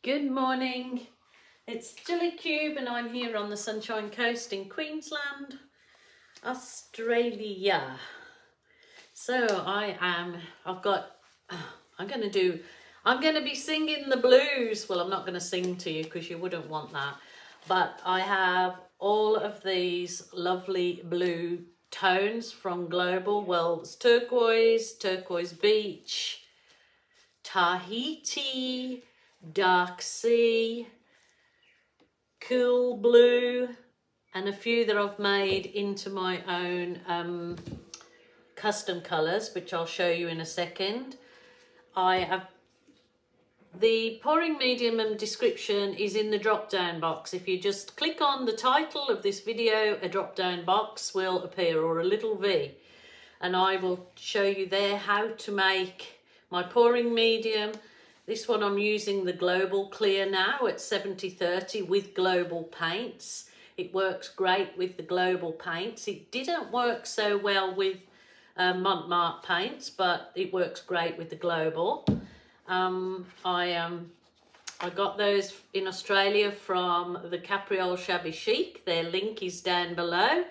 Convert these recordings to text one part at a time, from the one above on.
Good morning, it's Jilly Cube and I'm here on the Sunshine Coast in Queensland, Australia. So I'm going to be singing the blues. Well, I'm not going to sing to you because you wouldn't want that. But I have all of these lovely blue tones from Global. Well, it's turquoise beach, Tahiti, dark sea, cool blue, and a few that I've made into my own custom colours, which I'll show you in a second. I have the pouring medium and description is in the drop down box. If you just click on the title of this video, a drop down box will appear, or a little V, and I will show you there how to make my pouring medium. This one I'm using the Global Clear now at 70/30 with Global paints. It works great with the Global paints. It didn't work so well with Montmartre paints, but it works great with the Global. I got those in Australia from the Capriole Shabby Chic. Their link is down below.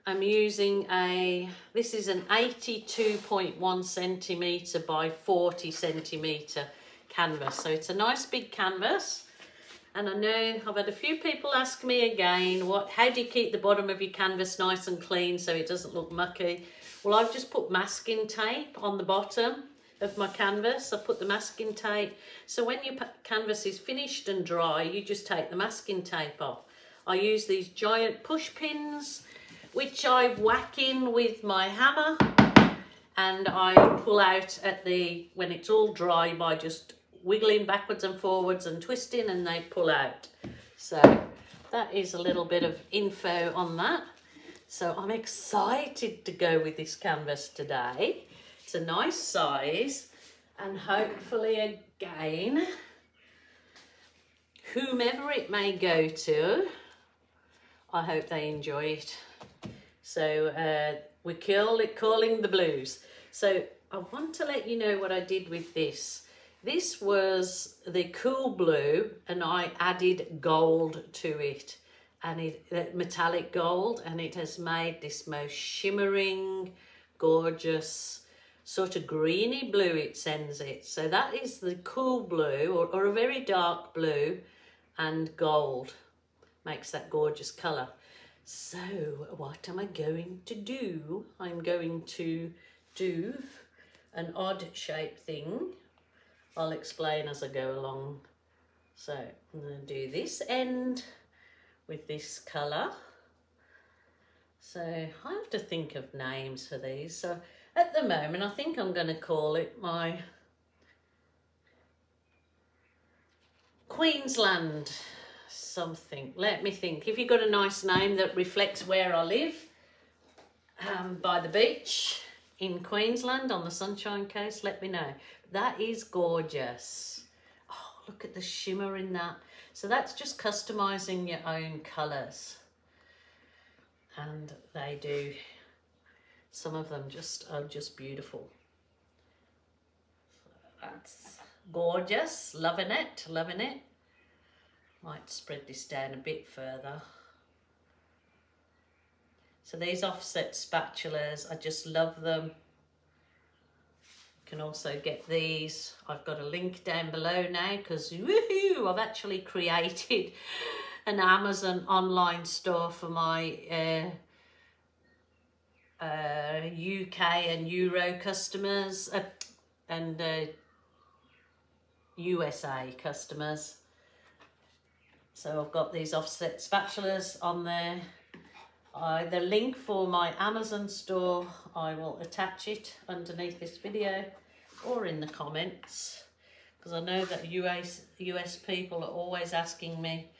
I'm using this is an 82.1 centimetre by 40 centimetre canvas. So it's a nice big canvas. And I know I've had a few people ask me again, how do you keep the bottom of your canvas nice and clean so it doesn't look mucky? Well, I've just put masking tape on the bottom of my canvas. I put the masking tape. So when your canvas is finished and dry, you just take the masking tape off. I use these giant push pins, which I whack in with my hammer, and I pull out when it's all dry by just wiggling backwards and forwards and twisting, and they pull out. So that is a little bit of info on that. So I'm excited to go with this canvas today. It's a nice size, and hopefully again, whomever it may go to, I hope they enjoy it. So we call it calling the blues. So I want to let you know what I did with this. This was the cool blue, and I added gold to it, and metallic gold, and it has made this most shimmering, gorgeous, sort of greeny blue it sends it. So that is the cool blue, or a very dark blue, and gold makes that gorgeous colour. So what am I going to do? I'm going to do an odd shape thing. I'll explain as I go along. So I'm going to do this end with this colour. So I have to think of names for these. So at the moment I think I'm going to call it my Queensland something. Let me think. If you've got a nice name that reflects where I live, by the beach in Queensland on the Sunshine Coast, let me know. That is gorgeous. Oh, look at the shimmer in that. So that's just customizing your own colors, and they do. Some of them are just beautiful. So that's gorgeous. Loving it, loving it. Might spread this down a bit further. So these offset spatulas, I just love them. You can also get these. I've got a link down below now because woohoo, I've actually created an Amazon online store for my UK and Euro customers and USA customers. So I've got these offset spatulas on there. The link for my Amazon store, I will attach it underneath this video or in the comments, because I know that US people are always asking me,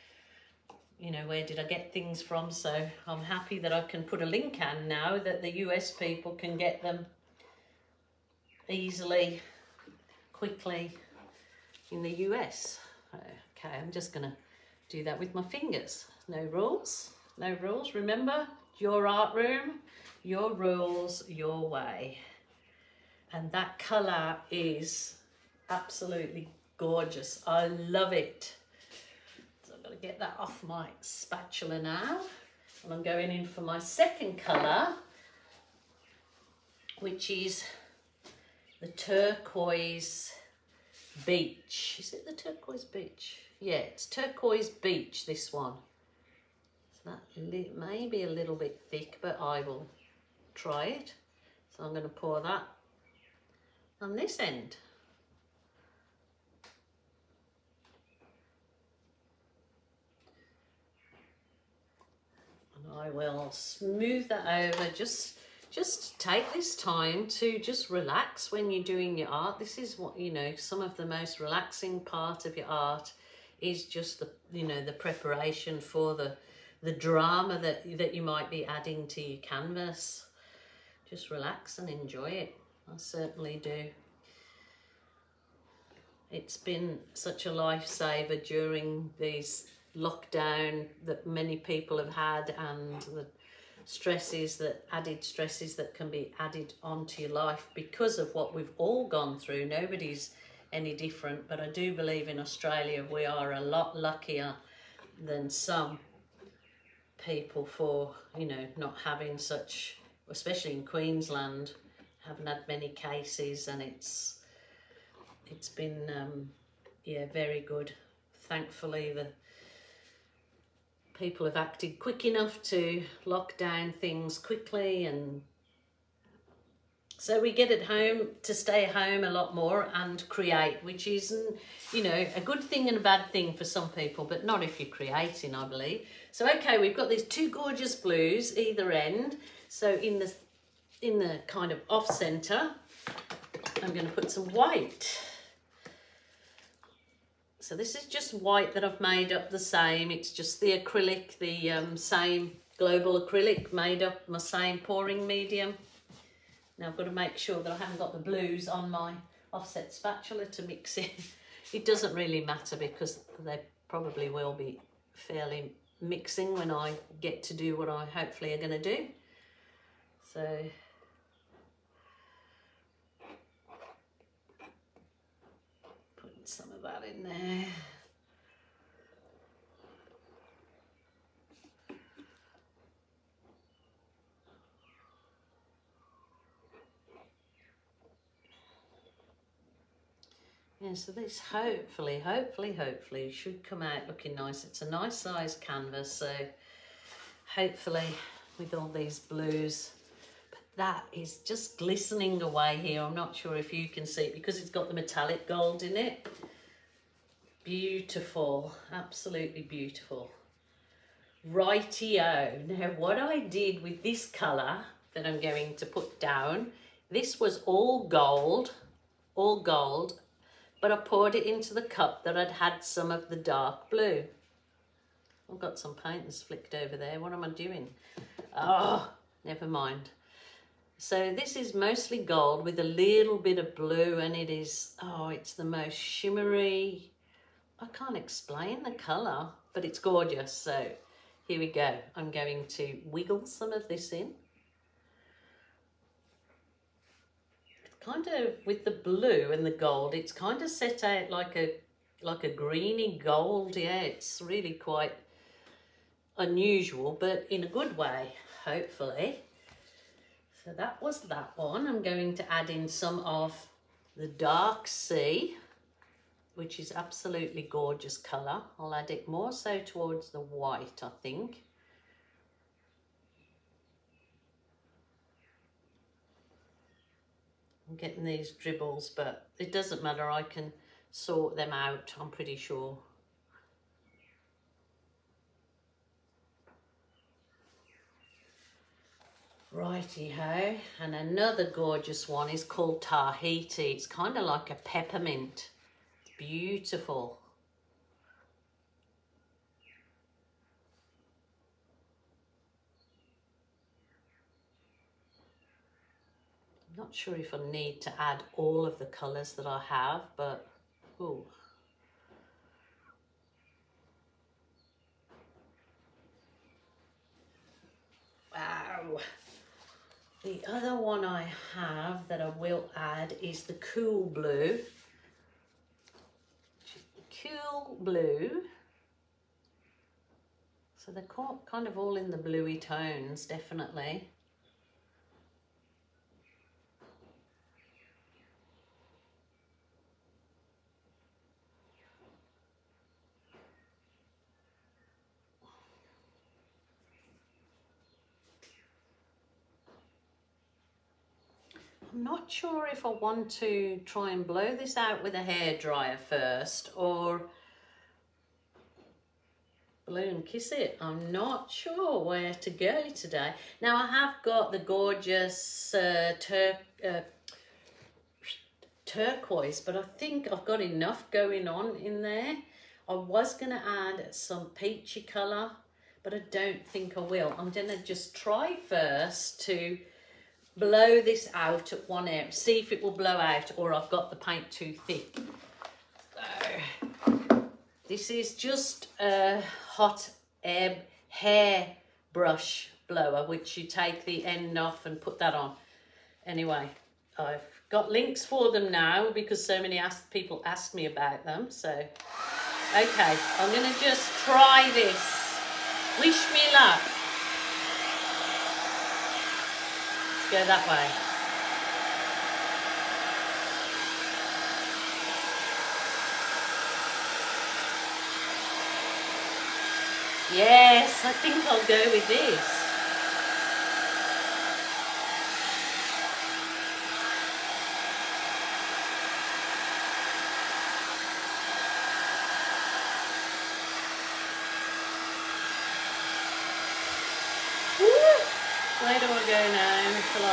you know, where did I get things from? So I'm happy that I can put a link on now that the US people can get them easily, quickly in the US. Okay, I'm just going to do that with my fingers. No rules. No rules. Remember, your art room, your rules, your way. And that colour is absolutely gorgeous. I love it. So I'm going to get that off my spatula now. And I'm going in for my second colour, which is the turquoise beach. Is it the turquoise beach? Yeah, it's turquoise beach, this one. So that may be a little bit thick, but I will try it. So I'm going to pour that on this end. And I will smooth that over. Just take this time to just relax when you're doing your art. This is what, you know, some of the most relaxing part of your art is just the, you know, the preparation for the drama that you might be adding to your canvas. Just relax and enjoy it. I certainly do. It's been such a lifesaver during these lockdown that many people have had, and the added stresses that can be added onto your life because of what we've all gone through. Nobody's any different, but I do believe in Australia we are a lot luckier than some people for, you know, not having such, especially in Queensland, haven't had many cases, and it's been yeah, very good. Thankfully the people have acted quick enough to lock down things quickly, and so we get at home to stay home a lot more and create, which is, you know, a good thing and a bad thing for some people, but not if you're creating, I believe. So okay, we've got these two gorgeous blues either end. So in the kind of off center, I'm going to put some white. So this is just white that I've made up the same. It's just the acrylic, the same global acrylic, made up my same pouring medium. Now I've got to make sure that I haven't got the blues on my offset spatula to mix in. It doesn't really matter because they probably will be fairly mixing when I get to do what I hopefully are going to do. So some of that in there. Yeah, so this hopefully should come out looking nice. It's a nice size canvas, so hopefully with all these blues. But that is just glistening away here. I'm not sure if you can see it because it's got the metallic gold in it. Beautiful, absolutely beautiful. Rightio. Now what I did with this colour that I'm going to put down, this was all gold, but I poured it into the cup that I'd had some of the dark blue. I've got some paint that's flicked over there. What am I doing? Oh, never mind. So this is mostly gold with a little bit of blue, and it is, oh, it's the most shimmery, I can't explain the colour, but it's gorgeous. So here we go. I'm going to wiggle some of this in. Kind of with the blue and the gold, it's kind of set out like a greeny gold. Yeah, it's really quite unusual, but in a good way, hopefully. So that was that one. I'm going to add in some of the dark sea, which is absolutely gorgeous colour. I'll add it more so towards the white, I think. I'm getting these dribbles, but it doesn't matter. I can sort them out, I'm pretty sure. Righty-ho. And another gorgeous one is called Tahiti. It's kind of like a peppermint. It's beautiful. Not sure if I need to add all of the colours that I have, but ooh. Wow. The other one I have that I will add is the cool blue. petal blue. So they're kind of all in the bluey tones, definitely. I'm not sure if I want to try and blow this out with a hairdryer first or blow and kiss it. I'm not sure where to go today. Now I have got the gorgeous turquoise, but I think I've got enough going on in there. I was going to add some peachy colour, but I don't think I will. I'm going to just try first to blow this out at one end, see if it will blow out or I've got the paint too thick. So this is just a hot air hair brush blower, which you take the end off and put that on. Anyway, I've got links for them now because so many people asked me about them. So, okay, I'm going to just try this. Wish me luck. Go that way. Yes, I think I'll go with this. Where do I go now? Shall I?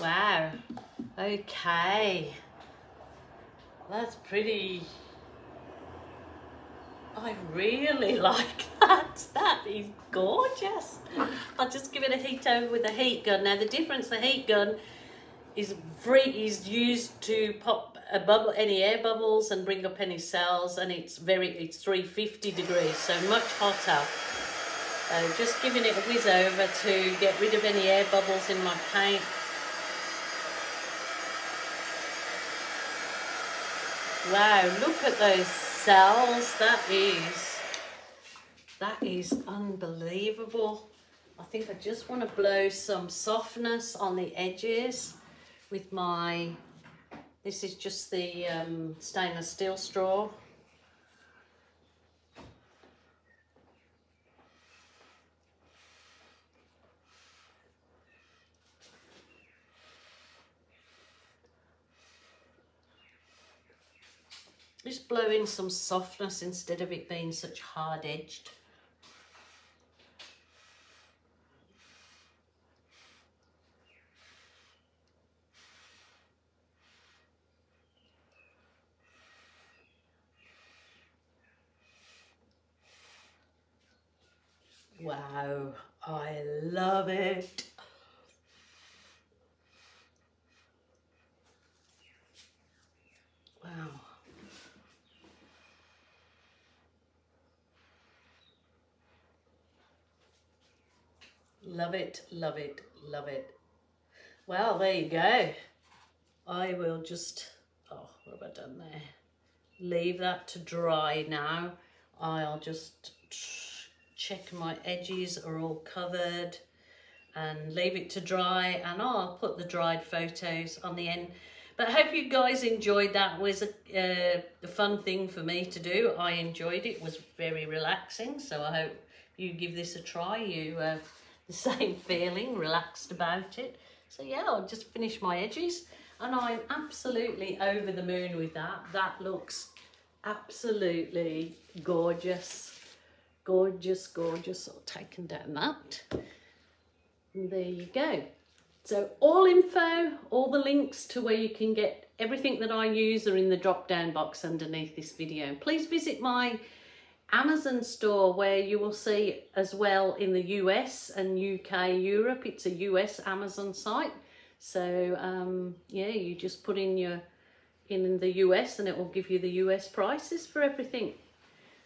Wow, okay, that's pretty, I really like that, that is gorgeous. I'll just give it a heat over with a heat gun. Now the difference, the heat gun is used to pop a bubble, any air bubbles and bring up any cells, and it's 350 degrees, so much hotter. Just giving it a whiz over to get rid of any air bubbles in my paint. Wow, look at those cells. That is unbelievable. I think I just want to blow some softness on the edges with my, this is just the stainless steel straw. Just blow in some softness instead of it being such hard-edged. Wow, I love it. Wow. Love it, love it, love it. Well, there you go. I will just, oh, what have I done there? Leave that to dry now. I'll just check my edges are all covered and leave it to dry, and I'll put the dried photos on the end. But I hope you guys enjoyed that. It was a fun thing for me to do. I enjoyed it. It was very relaxing, so I hope you give this a try. You the same feeling, relaxed about it. So yeah, I'll just finish my edges. and I'm absolutely over the moon with that. That looks absolutely gorgeous. Gorgeous, gorgeous. I've taken down that. And there you go. So all info, all the links to where you can get everything that I use are in the drop down box underneath this video. Please visit my Amazon store, where you will see as well in the US and UK, Europe. It's a US Amazon site. So yeah, you just put in the US and it will give you the US prices for everything.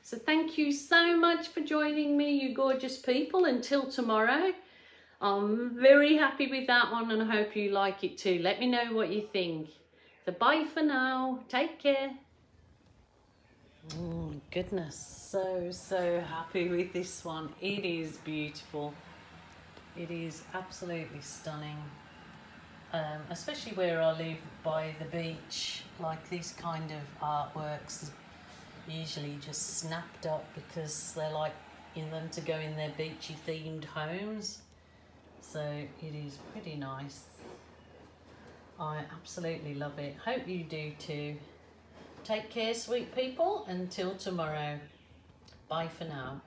So thank you so much for joining me, you gorgeous people. Until tomorrow. I'm very happy with that one and I hope you like it too. Let me know what you think. So bye for now. Take care. Oh goodness, so happy with this one. It is beautiful. It is absolutely stunning. Especially where I live by the beach, like these kind of artworks usually just snapped up because they like them to go in their beachy themed homes. So it is pretty nice. I absolutely love it. Hope you do too. Take care, sweet people. Until tomorrow. Bye for now.